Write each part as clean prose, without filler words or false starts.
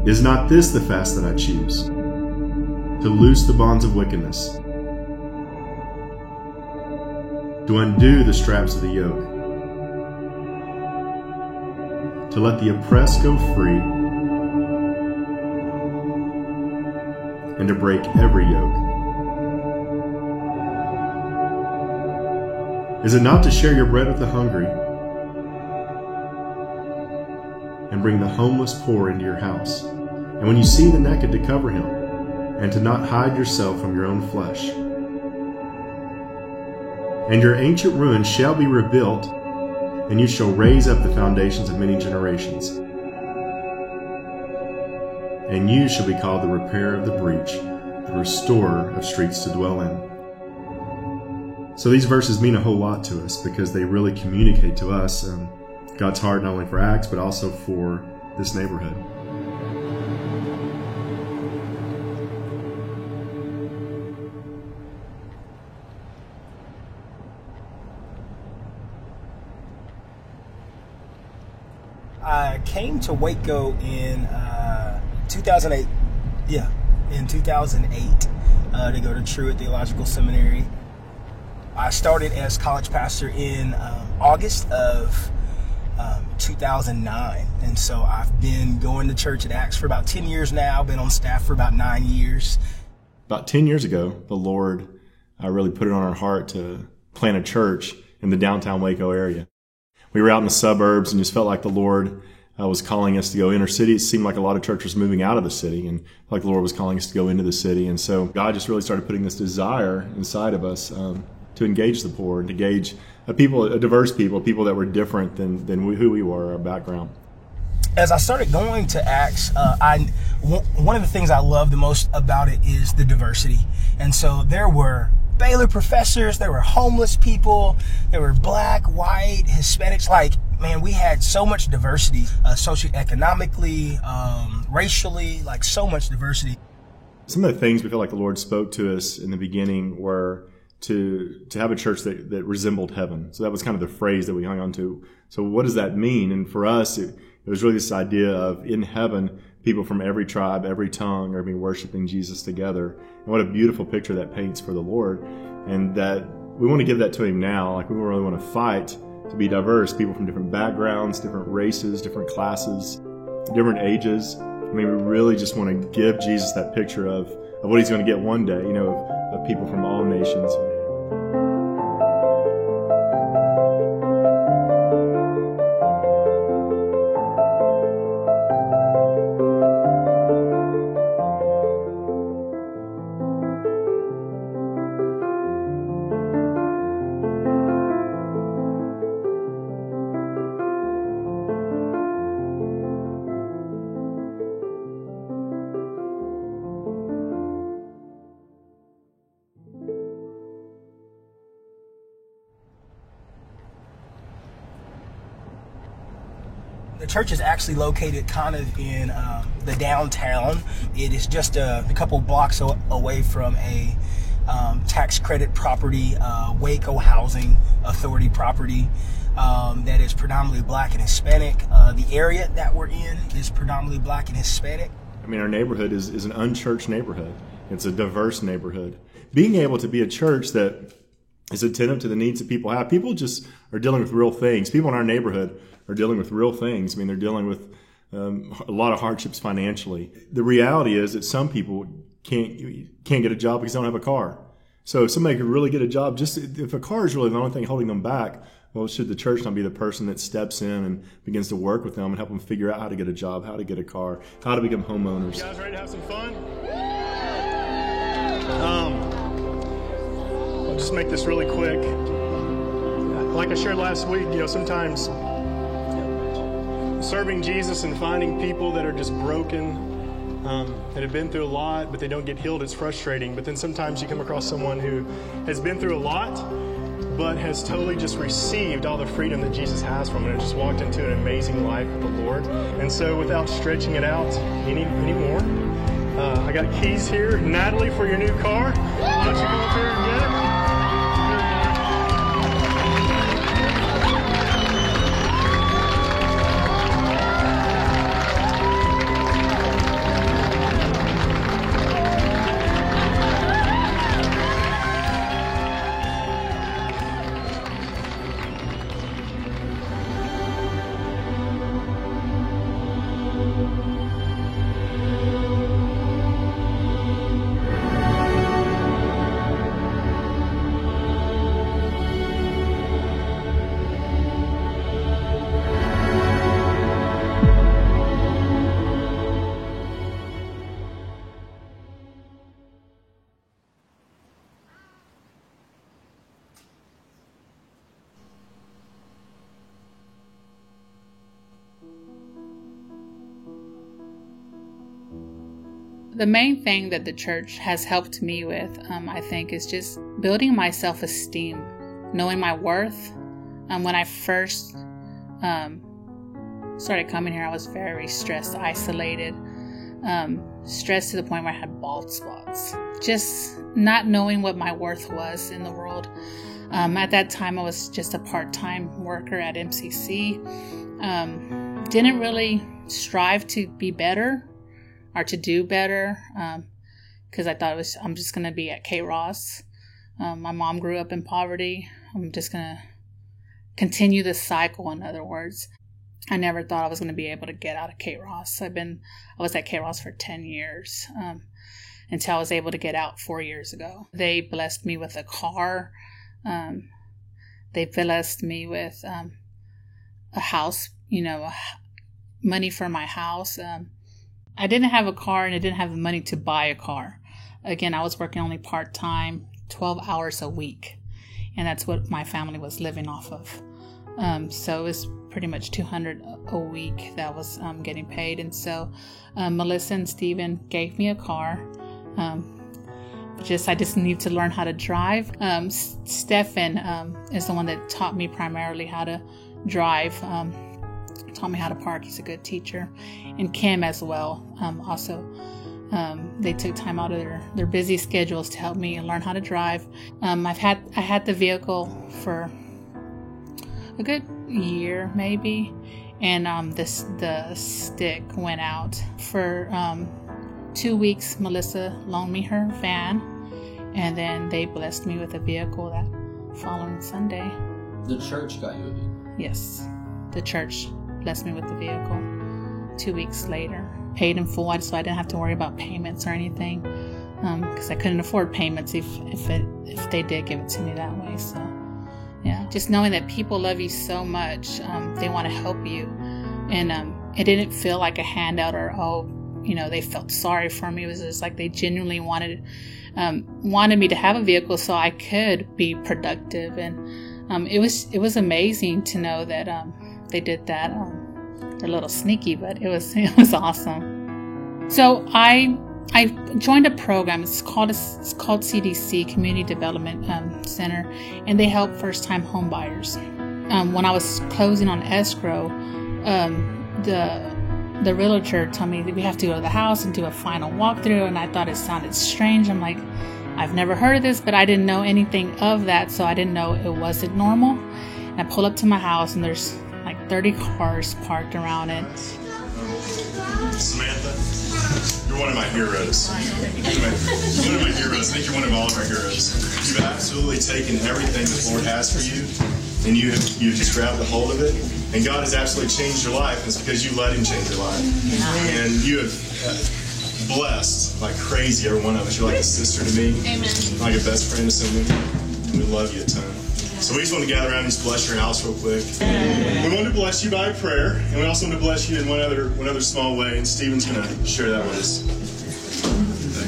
Is not this the fast that I choose? To loose the bonds of wickedness, to undo the straps of the yoke, to let the oppressed go free, and to break every yoke. Is it not to share your bread with the hungry and bring the homeless poor into your house? And when you see the naked, to cover him, and to not hide yourself from your own flesh. And your ancient ruins shall be rebuilt, and you shall raise up the foundations of many generations. And you shall be called the repairer of the breach, the restorer of streets to dwell in. So these verses mean a whole lot to us because they really communicate to us God's heart not only for Acts, but also for this neighborhood. I came to Waco in 2008. Yeah, in 2008 to go to Truett Theological Seminary. I started as college pastor in August of 2009, and so I've been going to church at Acts for about 10 years now. Been on staff for about 9 years. About 10 years ago, the Lord really put it on our heart to plant a church in the downtown Waco area. We were out in the suburbs and just felt like the Lord was calling us to go inner city. It seemed like a lot of churches were moving out of the city, and like the Lord was calling us to go into the city. And so God just really started putting this desire inside of us to engage the poor and to engage a diverse people that were different than who we were, our background. As I started going to Acts, one of the things I love the most about it is the diversity. And so there were Baylor professors, there were homeless people, there were black, white, Hispanics. Like, man, we had so much diversity, socioeconomically, racially, like so much diversity. Some of the things we feel like the Lord spoke to us in the beginning were to have a church that resembled heaven. So that was kind of the phrase that we hung on to. So what does that mean? And for us, it was really this idea of in heaven, people from every tribe, every tongue are being worshiping Jesus together. And what a beautiful picture that paints for the Lord. And that we want to give that to Him now. Like we really want to fight to be diverse, people from different backgrounds, different races, different classes, different ages. I mean, we really just want to give Jesus that picture of what He's going to get one day, of people from all nations. The church is actually located kind of in the downtown. It is just a couple blocks away from a tax credit property, Waco Housing Authority property that is predominantly black and Hispanic. The area that we're in is predominantly black and Hispanic. I mean, our neighborhood is an unchurched neighborhood. It's a diverse neighborhood. Being able to be a church that is attentive to the needs that people have. People just are dealing with real things. People in our neighborhood are dealing with real things. I mean, they're dealing with a lot of hardships financially. The reality is that some people can't get a job because they don't have a car. So if somebody could really get a job, just if a car is really the only thing holding them back, well, should the church not be the person that steps in and begins to work with them and help them figure out how to get a job, how to get a car, how to become homeowners? You guys ready to have some fun? I'll just make this really quick. Like I shared last week, sometimes serving Jesus and finding people that are just broken, that have been through a lot, but they don't get healed, it's frustrating. But then sometimes you come across someone who has been through a lot, but has totally just received all the freedom that Jesus has from it and just walked into an amazing life with the Lord. And so without stretching it out anymore, I got keys here. Natalie, for your new car. Why don't you go up here and get it? The main thing that the church has helped me with, I think, is just building my self-esteem, knowing my worth. When I first started coming here, I was very stressed, isolated, stressed to the point where I had bald spots. Just not knowing what my worth was in the world. At that time, I was just a part-time worker at MCC. Didn't really strive to be better or to do better, because I thought I'm just going to be at K. Ross. My mom grew up in poverty. I'm just going to continue this cycle, in other words. I never thought I was going to be able to get out of K. Ross. I was at K. Ross for 10 years, until I was able to get out 4 years ago. They blessed me with a car. They blessed me with a house, money for my house. I didn't have a car, and I didn't have the money to buy a car. Again, I was working only part-time, 12 hours a week, and that's what my family was living off of. So it was pretty much $200 a week that was getting paid. And so Melissa and Steven gave me a car. I just need to learn how to drive. Stefan is the one that taught me primarily how to drive. Taught me how to park. He's a good teacher. And Kim as well. Also, they took time out of their busy schedules to help me learn how to drive. I had the vehicle for a good year maybe, and the stick went out for 2 weeks. Melissa loaned me her van, and then they blessed me with a vehicle that following Sunday. The church got you a vehicle? Yes, the church blessed me with the vehicle 2 weeks later. Paid in full, so I didn't have to worry about payments or anything, because I couldn't afford payments if they did give it to me that way. So yeah, just knowing that people love you so much, they want to help you, and it didn't feel like a handout or they felt sorry for me. It was just like they genuinely wanted me to have a vehicle so I could be productive, and it was amazing to know that they did that. They're a little sneaky, but it was awesome. So I joined a program. It's called CDC, Community Development Center, and they help first-time home buyers. When I was closing on escrow, the realtor told me that we have to go to the house and do a final walkthrough, and I thought it sounded strange. I'm like, I've never heard of this, but I didn't know anything of that, so I didn't know it wasn't normal. And I pull up to my house, and there's like 30 cars parked around it. Samantha, you're one of my heroes. One of my heroes. I think you're one of all of our heroes. You've absolutely taken everything the Lord has for you, and you've just grabbed a hold of it. And God has absolutely changed your life. And it's because you let Him change your life. And you have blessed like crazy every one of us. You're like a sister to me. Amen. Like a best friend to someone. And we love you a ton. So we just want to gather around and just bless your house real quick. We want to bless you by prayer, and we also want to bless you in one other small way. And Stephen's going to share that with us.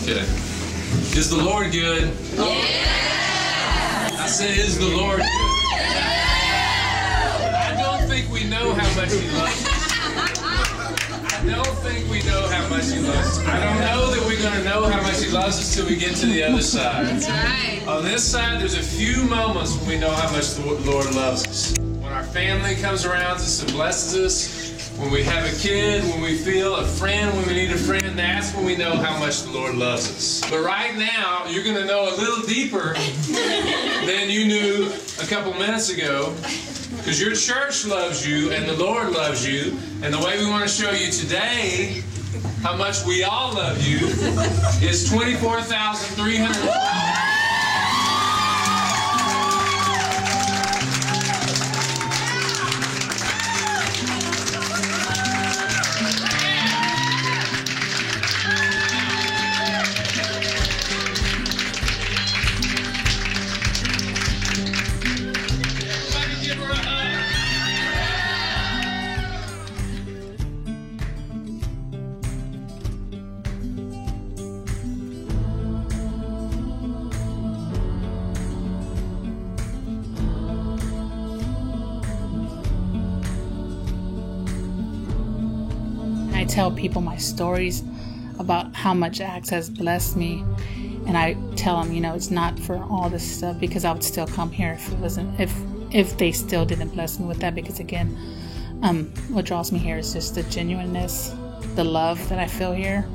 Okay. Is the Lord good? Yeah! I said, is the Lord good? I don't think we know how much He loves us. I don't think we know how much He loves us. I don't know that we're going to know how much He loves us till we get to the other side. That's right. On this side, there's a few moments when we know how much the Lord loves us. When our family comes around us and blesses us, when we have a kid, when we feel a friend, when we need a friend, that's when we know how much the Lord loves us. But right now, you're going to know a little deeper than you knew a couple minutes ago, because your church loves you and the Lord loves you. And the way we want to show you today how much we all love you is 24,300. I tell people my stories about how much Acts has blessed me. And I tell them, it's not for all this stuff, because I would still come here if they still didn't bless me with that. Because again, what draws me here is just the genuineness, the love that I feel here.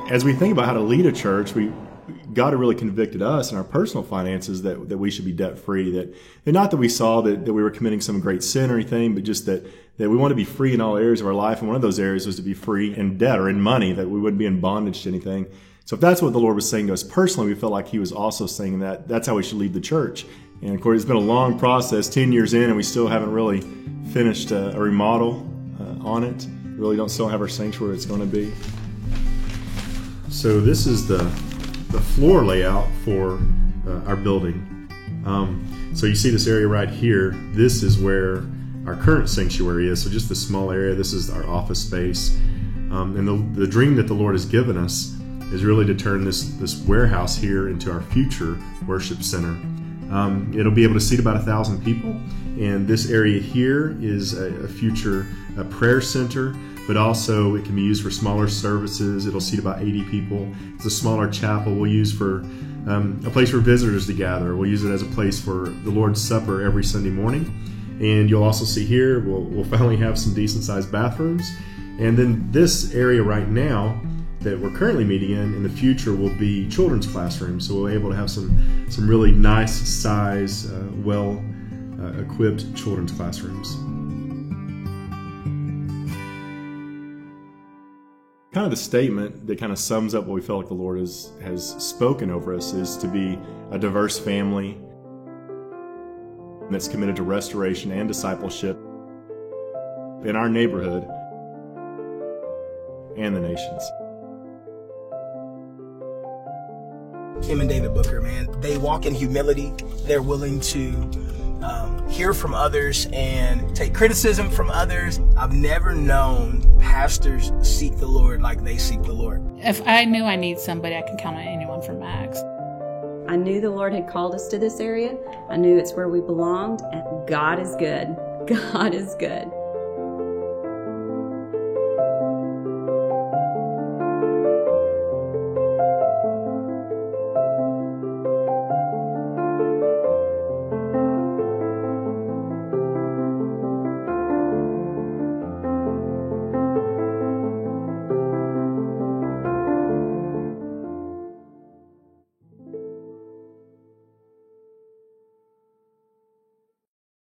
As we think about how to lead a church, God had really convicted us in our personal finances that we should be debt-free. And not that we saw that we were committing some great sin or anything, but just that we want to be free in all areas of our life. And one of those areas was to be free in debt or in money, that we wouldn't be in bondage to anything. So if that's what the Lord was saying to us personally, we felt like He was also saying that that's how we should lead the church. And of course, it's been a long process, 10 years in, and we still haven't really finished a remodel on it. We really don't still have our sanctuary where it's going to be. So this is the floor layout for our building. So you see this area right here. This is where our current sanctuary is. So just the small area. This is our office space. And the dream that the Lord has given us is really to turn this warehouse here into our future worship center. It'll be able to seat about 1,000 people. And this area here is a future prayer center. But also it can be used for smaller services. It'll seat about 80 people. It's a smaller chapel we'll use for a place for visitors to gather. We'll use it as a place for the Lord's Supper every Sunday morning. And you'll also see here, we'll finally have some decent sized bathrooms. And then this area right now that we're currently meeting in the future will be children's classrooms. So we'll be able to have some really nice size, well equipped children's classrooms. Kind of the statement that kind of sums up what we feel like the Lord has spoken over us is to be a diverse family that's committed to restoration and discipleship in our neighborhood and the nations. Kim and David Booker, man, they walk in humility. They're willing to hear from others and take criticism from others. I've never known pastors seek the Lord like they seek the Lord. If I knew I need somebody, I can count on anyone from Acts. I knew the Lord had called us to this area. I knew it's where we belonged, and God is good. God is good.